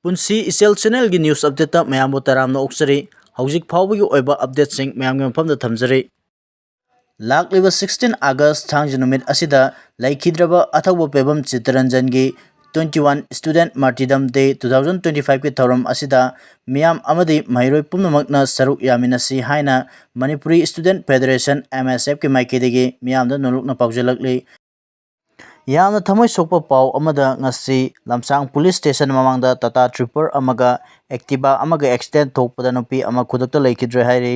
ꯄꯨꯟꯁꯤ ꯏꯆꯦꯜ ꯆꯦꯅꯦꯜꯒꯤ ꯅ꯭ꯌꯨꯁ ꯑꯞꯗꯦꯠꯇ ꯃꯌꯥꯝꯕꯨ ꯇꯔꯥꯝꯅ ꯑꯣꯛꯆꯔꯤ ꯍꯧꯖꯤꯛ ꯐꯥꯎꯕꯒꯤ ꯑꯣꯏꯕ ꯑꯞꯗꯦꯠꯁꯤꯡ ꯃꯌꯥꯝꯒꯤ ꯃꯐꯝꯗ ꯊꯝꯖꯔꯤ ꯂꯥꯛꯂꯤꯕ 16 ꯑꯥꯒꯁꯠ ꯊꯥꯡꯖ ꯅꯨꯃꯤꯠ ꯑꯁꯤꯗ ꯂꯩꯈꯤꯗ꯭ꯔꯕ ꯑꯊꯧꯕ ꯄꯦꯕꯝ ꯆꯤꯠꯇꯔꯟꯖꯟꯒꯤ 21 ꯁ꯭ꯇꯨꯗꯦꯟꯠ ꯃꯥꯔꯇꯤꯔꯗꯝ ꯗꯦ 2025 ꯒꯤ ꯊꯧꯔꯝ ꯑꯁꯤꯗ ꯃꯤꯌꯥꯝ ꯑꯃꯗꯤ ꯃꯍꯩꯔꯣꯏ ꯄꯨꯝꯅꯃꯛꯅ ꯁꯔꯨꯛ ꯌꯥꯃꯤꯟꯅꯁꯤ ꯍꯥꯏꯅ ꯃꯅꯤꯄꯨꯔꯤ ꯁ꯭ꯇꯨꯗꯦꯟꯠ ꯐꯦꯗꯔꯦꯁꯟ MSF ꯒꯤ ꯃꯥꯏꯀꯩꯗꯒꯤ ꯃꯤꯌꯥꯝꯗ ꯅꯣꯜꯂꯨꯛꯅ ꯄꯥꯎꯖꯦꯜꯂꯛꯂꯤ ꯌꯥꯝꯅ ꯊꯃꯣꯏ ꯁꯣꯛꯄ ꯄꯥꯎ ꯑꯃꯗ ꯉꯁꯤ ꯂꯝꯁꯥꯡ ꯄꯨꯂꯤꯁ ꯁ꯭ꯇꯦꯁꯟ ꯃꯃꯥꯡꯗ ꯇꯥꯇꯥ ꯇ꯭ꯔꯤꯄꯔ ꯑꯃꯒ ꯑꯦꯛꯇꯤꯚꯥ ꯑꯃꯒ ꯑꯦꯛꯁꯤꯗꯦꯟꯠ ꯊꯣꯛꯄꯗ ꯅꯨꯄꯤ ꯑꯃ ꯈꯨꯗꯛꯇ ꯂꯩꯈꯤꯗ꯭ꯔꯦ ꯍꯥꯏꯔꯤ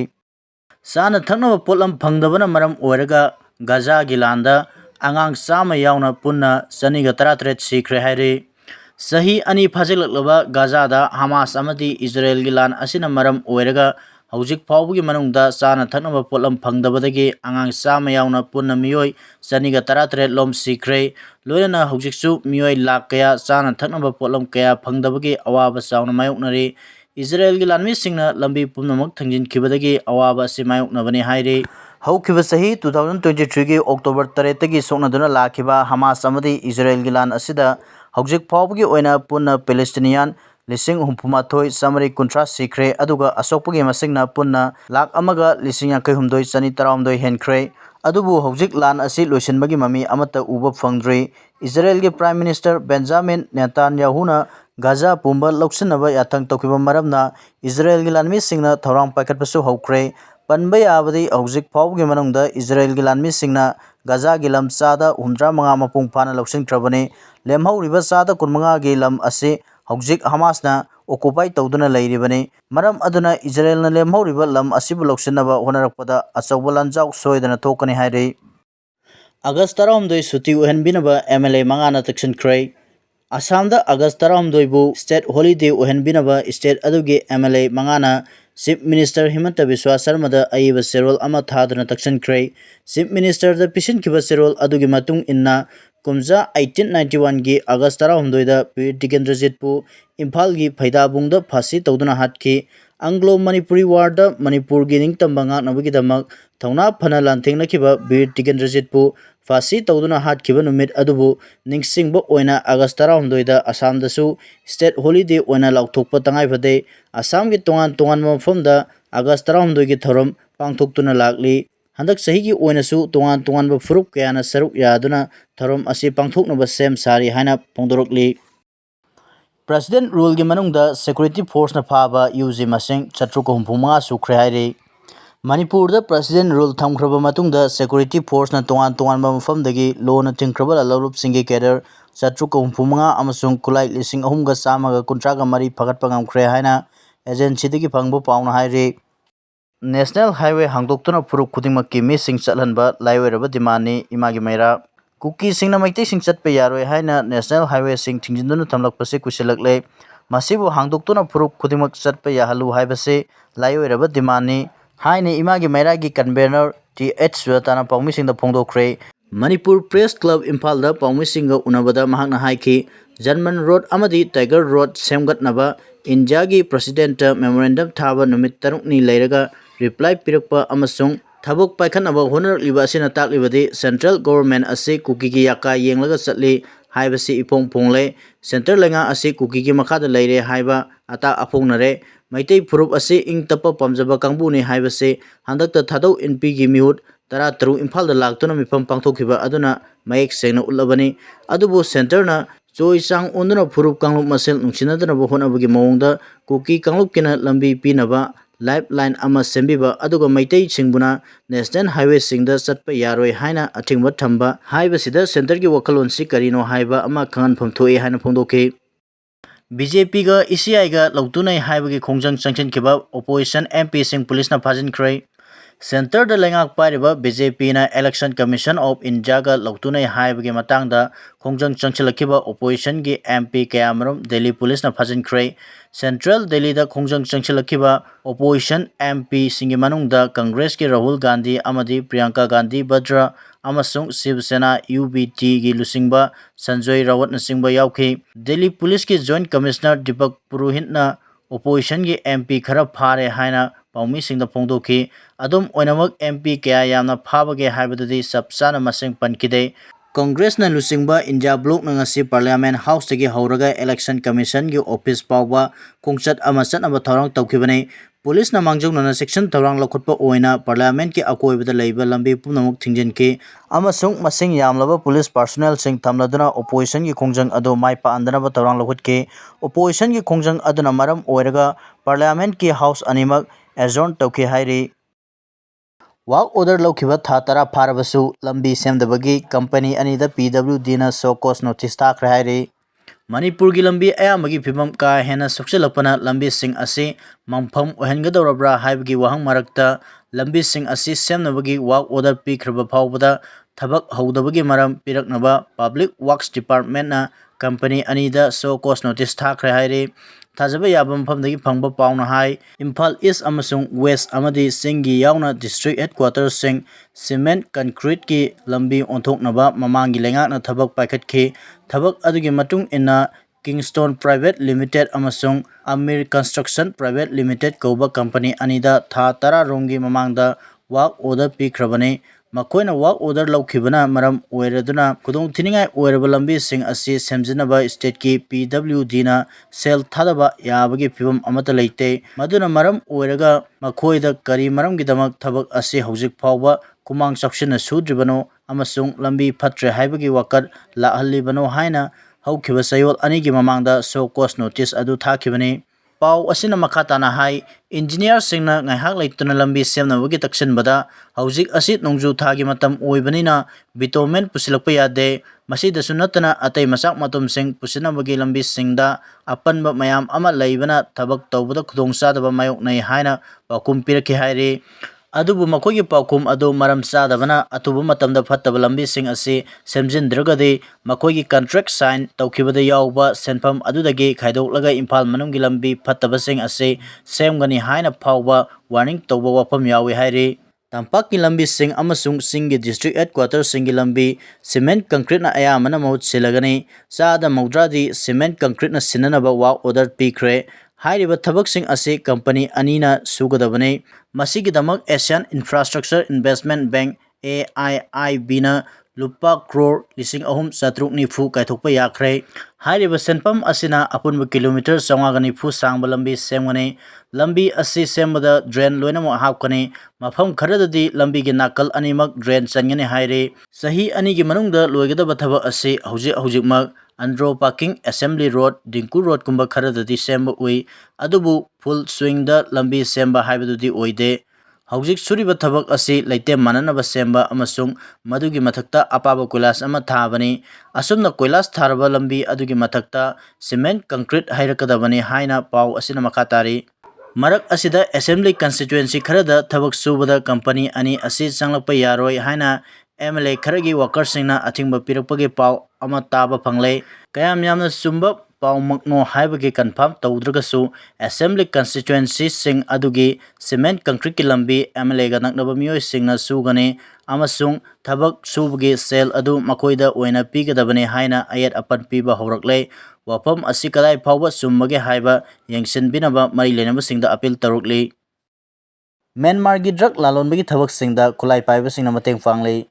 ꯆꯥꯅ ꯊꯛꯅꯕ ꯄꯣꯠꯂꯝ ꯐꯪꯗꯕꯅ ꯃꯔꯝ ꯑꯣꯏꯔꯒ ꯒꯥꯖꯥꯒꯤ ꯂꯥꯟꯗ ꯑꯉꯥꯡ 100 ꯌꯥꯎꯅ ꯄꯨꯟꯅ 213 ꯁꯤꯈ꯭ꯔꯦ ꯍꯥꯏꯔꯤ ꯆꯍꯤ 2 ꯐꯥꯖꯤꯜꯂꯛꯂꯕ ꯒꯥꯖꯥꯗ ꯍꯃꯥꯁ ꯑꯃꯗꯤ ꯏꯖꯔꯦꯜꯒꯤ ꯂꯥꯟ ꯑꯁꯤꯅ ꯃꯔꯝ ꯑꯣꯏꯔꯒ ꯍꯧꯖꯤꯛ ꯐꯥꯎꯕꯒꯤ ꯃꯅꯨꯡꯗ ꯆꯥꯅ ꯊꯛꯅꯕ ꯄꯣꯠꯂꯝ ꯐꯪꯗꯕꯗꯒꯤ ꯑꯉꯥꯡ 100 ꯌꯥꯎꯅ ꯄꯨꯟꯅ ꯃꯤꯑꯣꯏ 213 ꯂꯣꯝ ꯁꯤꯈ꯭ꯔꯦ ꯂꯣꯏꯅꯅ ꯍꯧꯖꯤꯛꯁꯨ ꯃꯤꯑꯣꯏ ꯂꯥꯈ ꯀꯌꯥ ꯆꯥꯅ ꯊꯛꯅꯕ ꯄꯣꯠꯂꯝ ꯀꯌꯥ ꯐꯪꯗꯕꯒꯤ ꯑꯋꯥꯕ ꯆꯥꯎꯅ ꯃꯥꯌꯣꯛꯅꯔꯤ इजरायलगी लानमीसिंगना लंबी पुनमक थंजिनखिबदगी अवाबा असि मायोकनबनी हाइरि हौखिबा चही 2023 गी अक्टोबर 8 तगी सोकनदुना लाखिबा हमास अमदी इजरायलगी लान असिदा हौजिक फावबगी ओइना पुन्ना पैलेस्टीनियन 1938 सिखरे अदुगा असोकपगी मसिंगना पुन्ना लाख अमगा 1929 हेनखरे अदुबु हौजिक लान असि लोइसिनबगी ममी अमता उबा फंगद्रि इजरायलगी प्राइम मिनिस्टर बेंजामिन नेतान्याहुना गाजा पुंबा लौसिनबा याथंग तौखिबा मरमना इजरायलगी लानमीसिंगना थौरांग पाइखटपसु हौखरे पनबा याबदी हौजिक फावबगी मनुंगदा इजरायलगी लानमीसिंगना गाजागी लम चादा 75 मपुंग फाना लौसिनख्रबनी लेमहौरिबा चादा 15 गी लम असि हौजिक हमासना ऑक्युपाई तौदुना लैरिबनी मरम अदुना इजरायलना लेमहौरिबा लम असिबु लौसिनबा होनरकपदा अचौबा लांजाव सोयदना थोकनी हाइरि अगस्त 19 सुटी ओहनबिनबा MLA मंगाना तक्सनख्रे असमदा अगस्त 19 बु स्टेट हॉलिडे ओहनबिनबा स्टेट अदुगी MLA मंगाना चीफ मिनिस्टर हिमंत बिस्वा शर्मादा अइबा सेरोल अमा थादुना तक्सनख्रे चीफ मिनिस्टर दा पिसिनखिबा सेरोल अदुगी मतुंग इन्ना कुमजा 1891 गी अगस्त 19 दा पीर टिकेंद्रजीतपु इम्फाल गी फैदाबुंगदा फांसी तौदुना हाटखि एंग्लो मणिपुरी वार दा मणिपुर गी निंगतंबा ngaknabagidamak थौना फना लांथेंगनखिबा बीर टिकेंद्रजीतपु फांसी तौदुना हाटखिबा नुमित अदुबु निंगसिंगबा ओइना अगस्त 19 दा असमदसु स्टेट हॉलिडे ओइना लाउथोकपा तंगाइफदे असम गी तोंगान तोंगान मफमदा अगस्त 19 गी थौरम पांगथोक्तुना लागली हंदक सहीगी ओइनासु तोंगान तोंगान फुरुप कयाना सरुक यादुना थौरम असि पांगथोकनबा सेम सारी हाइना फोंदोरकली प्रेसिडेंट रूल की मनुंगदा सिक्योरिटी फोर्स ना फाबा यूजी मसिंग 735 सुख्रे हाइरि मणिपुर दा प्रेसिडेंट रूल थमख्रबा मतुंगदा सिक्योरिटी फोर्स ना तोंगान तोंगान मफमदगी लोना थिंख्रबा लौरुप सिंगी कैडर 735 अमसुंग खुलाई 3,313 फगटपा ngamkhre हाइना एजेंसी दगी फंगबो पाउना हाइरि नेशनल हाईवे हांगदोक्तुना फुरुप खुदिंगमक्की मिसिंग चलहनबा लाइवेरबा दिमानी इमागी मैरा कुकी सिंगना मैते सिंग चटपे यारोय हाइना नेशनल हाईवे सिंग थिंजिंदुना थमलकपसे कुशलकले मसिबु हांगदोक्तुना फुरुप खुदिंगमक चटपे याहलु हाइबसे लाइवेरबा दिमानी हाइने इमागी मैरागी कन्वेनर TH सुरताना पाउमिसिंगदा फोंदोखरे मणिपुर प्रेस क्लब इम्फालदा पाउमिसिंगगा उनबदा महाकना हाइखि जर्मन रोड अमदी टाइगर रोड सेमगतनबा इंडियागी प्रेसिडेंट मेमोरेंडम थाबा नुमित 5 लैरगा रिप्लाई पिरकपा अमसुंग थबक पाइखनबा होनरलिबा असिना ताकलिबदि सेंट्रल गवर्नमेंट असि कुकीगी याका येंगलगा चटली हाइबसि इफोंग फोंगले सेंटर लेंगा असि कुकीगी मखादा लैरे हाइबा अता अफोंगनरे मैतै फुरुप असि इंग तप्पा पामजबा कांगबुनि हाइबसि हंदकता थादौ NP गी मिहुत 13 इम्फालदा लाक्तुना मिफम पांगथोखिबा अदुना मयेक सेंगना उल्लबनि अदुबु सेंटरना चोई चांग ओंदुना फुरुप कांगलुप मसेल नुंसिनदनबा होनबगी मओंगदा कुकी कांगलुपकिना लंबी पीनबा लाइफलाइन अमा सेंबिबा अदुगा मैतै सिंगबुना नेशनल हाईवे सिंगदा चटपा यारोय हाइना अथिंगबा थंबा हाइबसिदा सेंटरगी वखलोनसि करिनो हाइबा अमा खंगनफम थोए हाइना फोंदोखे BJP गा ECI गा लौतुनै हाइबगी खोंजंग चंगचनखिबा ओपोजिशन MP सिंग पुलिसना फाजिनख्रै सेंटर द लेंगाक पाइरिबा BJP ना इलेक्शन कमीशन ऑफ इंडिया गा लौतुनै हाइबगी मतंगदा खोंजंग चंगचलखिबा ओपोजिशन गी MP कयामरम दिल्ली पुलिस ना फाजिनख्रै सेंट्रल दिल्ली दा खोंजंग चंगचलखिबा ओपोजिशन MP सिंगी मनुंगदा कांग्रेस के राहुल गांधी अमदी प्रियंका गांधी वड्रा अमसुंग शिवसेना UBT गी लुसिंगबा संजय रावत नसिंगबा यावखि दिल्ली पुलिस की जॉइंट कमिश्नर दीपक पुरोहितना ओपोजिशन गी MP खरा फारे हाइना पाउमी सिंगदा फोंदोखि अदुम ओइनमक MP कया यामना फाबगे हाइबददी सबसाना मसिंग पनकिदे Congressna lusingba India Bloc na ngasi Parliament House tagi hauraga Election Commission gi office pawba kongchat ama chatnaba thorang tawkhibani. Police na mangjongna section thorang lokhotpa oina Parliament ki akoibada leiba lambi pumnamuk thingjinki amasung masing yamlaba police personnel sing thamladuna opposition gi khongjang ado maipa andanaba thorang lokhotki. Opposition gi khongjang aduna maram oiraga Parliament ki House animak adjourn tawki hairi. Work order laukiba tha tara pharabasu lambi semdabagi company anida PWD na show cause notice thakre hairi. Manipur gi lambi ayamagi phimam ka hena sokselapana lambi sing asi mangpham ohengadorabra haibagi wahang marakta lambi sing asi semnabagi work order pikraba phawbada thabak howdabagi maram piraknaba Public Works Department na company anida show cause notice thakre hairi. Thajaba yaba mafamdagi phangba pauna hai Imphal East amasung West amadi singi Yaona district headquarters sing cement concrete ki lambi onthoknaba mamangi lengakna thabak paikhatki. Thabak adugi matung inna Kingston Private Limited amasung Amir Construction Private Limited kauba company anida tha tara romgi mamangda work order pikrabani. Makoina work order laukhibana maram oiraduna kudong thiningai oiraba lambi sing asi semjinaba state ki PWD na sel thadaba yabagi phibam amata leite maduna maram oiraga makoida kari maram gidamak thabak asi hojik phawba kumang chakshina sudribano amasung lambi phatre haibagi wakat lahalibano haina haukiba sayol anigi mamangda show cause notice adu thakibani. Pau asina makhatana hai engineer singna ngaihak leituna lambi semnabagi taksinbada hojik asit nongju thagi matam oibanina bitumen pusilakpa yade masidasu natana atai masak matum sing pusinabagi lambi singda apanba mayam ama leibana thabak tawbada khudongchadaba mayoknai haina pakum piraki hairi. Adubu makogi paukum adu maram chadabana atubu matamda phattaba lambi sing asi semjindragadi makogi contract sign tawkhibada yawba senfam adudagi khaidoklaga Imphal manunggi lambi phattaba sing asi semgani haina phawba warning tawba wafam yawi hairi. Tampakki lambi sing amasung singi district headquarters singi lambi cement concrete na ayamana mahut silagani chada maudradi cement concrete na sinanaba work order pikre. Hairiba thabak sing asi company anina sugadabani. Masigidamak Asian Infrastructure Investment Bank AIIB na lupa crore lising ahum satruk nifu kaithokpa yakre. Hairiba senpam asina apunba kilometer 900 sangba lambi semgani. Lambi asi sembada drain loinamo hapkani mafam kharadadi lambi gi nakal animak drain changani hairi. Sahi ani gi manungda loigadaba thabak asi hojikmak Andro Parking Assembly Road Dinku Road kumba kharadadi semba ui adubu full swing da lambi semba haibadudi oide. Hojik suriba thabak asi leite mananaba semba amasung madugi mathakta apaba koilas ama thabani. Asumna koilas tharaba lambi adugi mathakta cement concrete hairakadabani haina pau asina makatari. Marak asida assembly constituency kharada thabak subada company ani asi changlakpa yaroi haina MLA kharagi workers singna athingba pirakpagi pau ama taba phanglei. Kayam yamna sumba pau makno haibagi confirm tawdragasu assembly constituency sing adugi cement concrete ki lambi MLA ga naknaba miyoi singna sugani amasung thabak subagi sel adu makoida oina pigadabani haina ayat apan piba horaklei. Wafam asi kadai phawba summage haiba yengsinbinaba mari lenaba singda appeal tarukli. Myanmar gi drug lalonbagi thabak singda khulai paiba singna mateng panglei.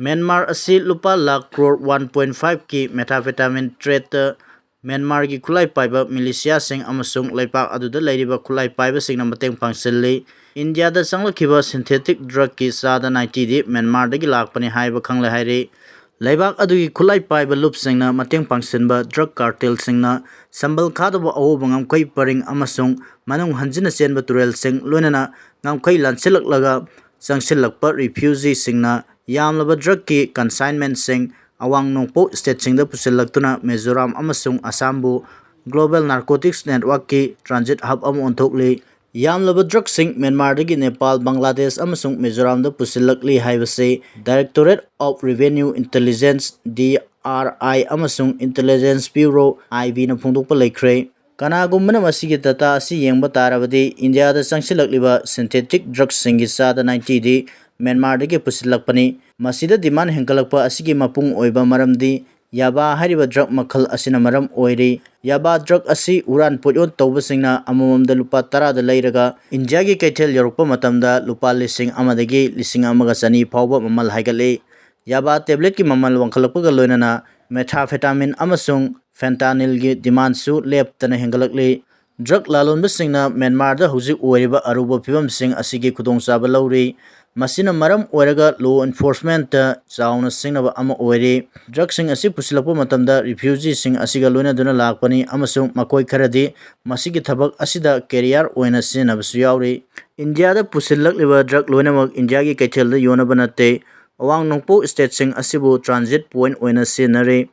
Myanmar asi lupa lakh crore 1.5 ki methamphetamine trade Myanmar gi khulai paiba militia sing amasung leipak aduda leiriba khulai paiba singna mateng pangsilli. India da changlakhiba synthetic drug ki sada 90 di Myanmar dagi lakpani haiba khangle hairi. Leibak adugi khulai paiba loop singna mateng pangsinba drug cartel singna sambal khadaba awoba ngamkai paring amasung manung hanjina chenba turel sing loinana ngamkai lansilaklaga changsilakpa refugee singna yamlaba drug ki consignment sing awang nongpo state singda pusilaktuna Mizoram amasung Assambu global narcotics network ki transit hub am onthokli. Yamlaba drug sing Myanmar dagi Nepal Bangladesh amasung Mizoram da pusilakli haibase Directorate of Revenue Intelligence DRI amasung Intelligence Bureau IB na phongdokpa leikre. Kanagumana masigi data asi yengba tarabadi India da changsilakliba synthetic drugs singi sada 90 di Myanmar dagi pusilakpani. Masida demand hengkalakpa asigi mapung oiba maramdi yaba hariba drug makhal asina maram oiri. Yaba drug asi uran potyon tawbasingna amamamda lupa 10 da leiraga India gi kaithel yorokpa matamda lupa lising amadagi lising amaga chani phawba mamal haigali. Yaba tablet ki mamal wangkhalakpaga loinana methamphetamine amasung fentanyl gi demand su leptana hengalakli. Drug lalonbasingna Myanmar da hujik oiriba aruba phibamsing asigi khudongchaba lauri. Masina maram oiraga law enforcement ta chauna singnaba ama oiri. Drug sing asi pusilakpa matamda refugee sing asiga loina duna lakpani amasung makoi kharadi masigi thabak asida career oina sinabasu yauri. India da pusilakliba drug loinamak India gi kaithel da yonaba natte. Awang nongpo state sing asibu transit point oina sinare.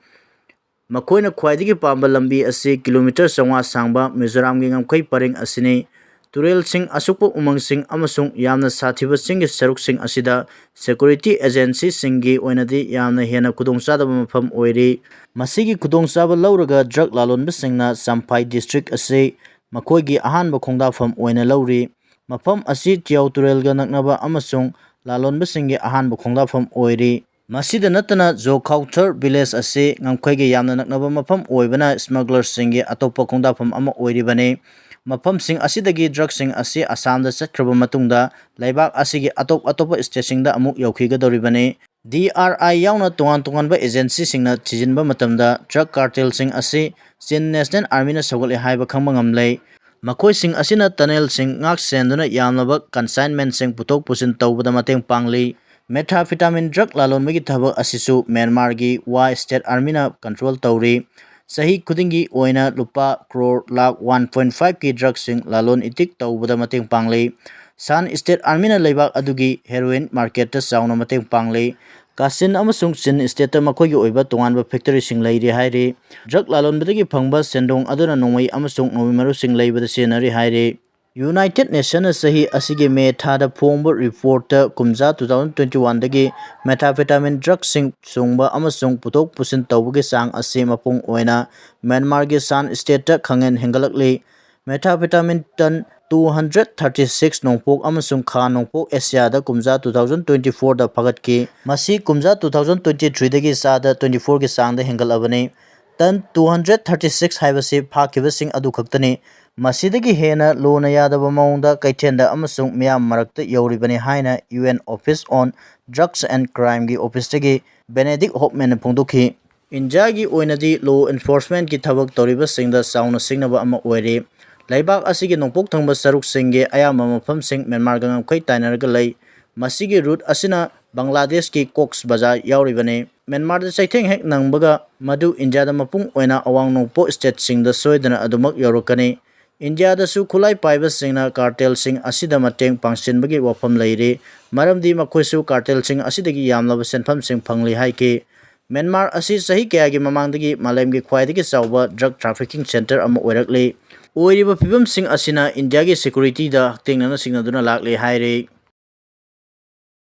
Makoina khwaidigi pamba lambi asi kilometer 9 sangba Mizoram gi ngamkai paring asini. Turel sing asukpa umang sing amasung yamna sathiba sing saruk sing asida security agency singi oinadi yamna hena khudongchadaba mafam oiri. Masigi khudongchaba lauraga drug lalonba singna Sampai district asi makoigi ahanba khongdafam oina lauri. Mafam asi Chiao Turelga naknaba amasung lalonba singi ahanba khongdafam oiri. Masida natana Zokhauthar village asi ngamkhaigi yamna naknaba mafam oibana smugglers singi atopa khongdafam ama oiribane. Mafam sing asidagi drug sing asi Assamda chatkraba matungda laibak asigi atop state amuk yaukhigedoribane. DRI yauna tongan-tonganba agency singna thijinba matamda drug cartel sing asi Chin National Army na sogale haiba khangba ngamlei. Makoi sing asina tunnel sing ngak senduna yamlaba consignment sing putok pusin tawbada mateng pangli. Methamphetamine drug lalonbagi thabak asisu Myanmar gi Y State Army na control tawri. Sahi khudingi oina lupa crore lakh 1.5 ki drug sing lalon itik tawbada mateng pangli. San State Army na leibak adugi heroin market ta sauna mateng pangli. Kasin amasung Chin State ta makoigi oiba tonganba factory sing leiri hairi. Drug lalonbadagi phangba sendong aduna nongmai amasung nomi sing leibada senari hairi. United Nations sahi asigi me thada phongba report ta kumja 2021 dagi methamphetamine drug sing sungba amasung putok pusin tawbagi sang asi mapung oina Myanmar gi San State ta khangen hengalakli. Methamphetamine ton 236 nongpok amasung kha nongpok Asia da kumja 2024 da phagatki. Masi kumja 2023 dagi sada 24 gi sang da hengalabani. Ton 236 haibasi phakibasing adu khaktani. Masidagi hena lona yadaba maungda kaithenda amasung miyam marakta yauribani haina UN Office on Drugs and Crime gi office tagi Benedict Hoffman phongdokhi. India gi oinadi law enforcement ki thabak toriba singda sauna singnaba ama oiri. Laibak asigi nongpok thangba saruk singe ayama mafam sing Myanmar ga ngamkai tainaraga lei. Masigi route asina Bangladesh ki Cox's Bazar yauribani. Myanmar da chaitheng hek nangbaga madu India da mapung oina awang nongpo state singda soidana adumak yaurokani. India da su khulai paiba singna cartel sing asida mateng pangsinbagi wafam leiri. Maramdi makhoisu cartel sing asidagi yamlaba senpham sing phangli haiki. Myanmar asi sahi kayagi mamangdagi malemgi khwaidagi chawba drug trafficking center ama oirakli. Oiriba phibam sing asina India gi security da haktengnana singnaduna lakli hairi.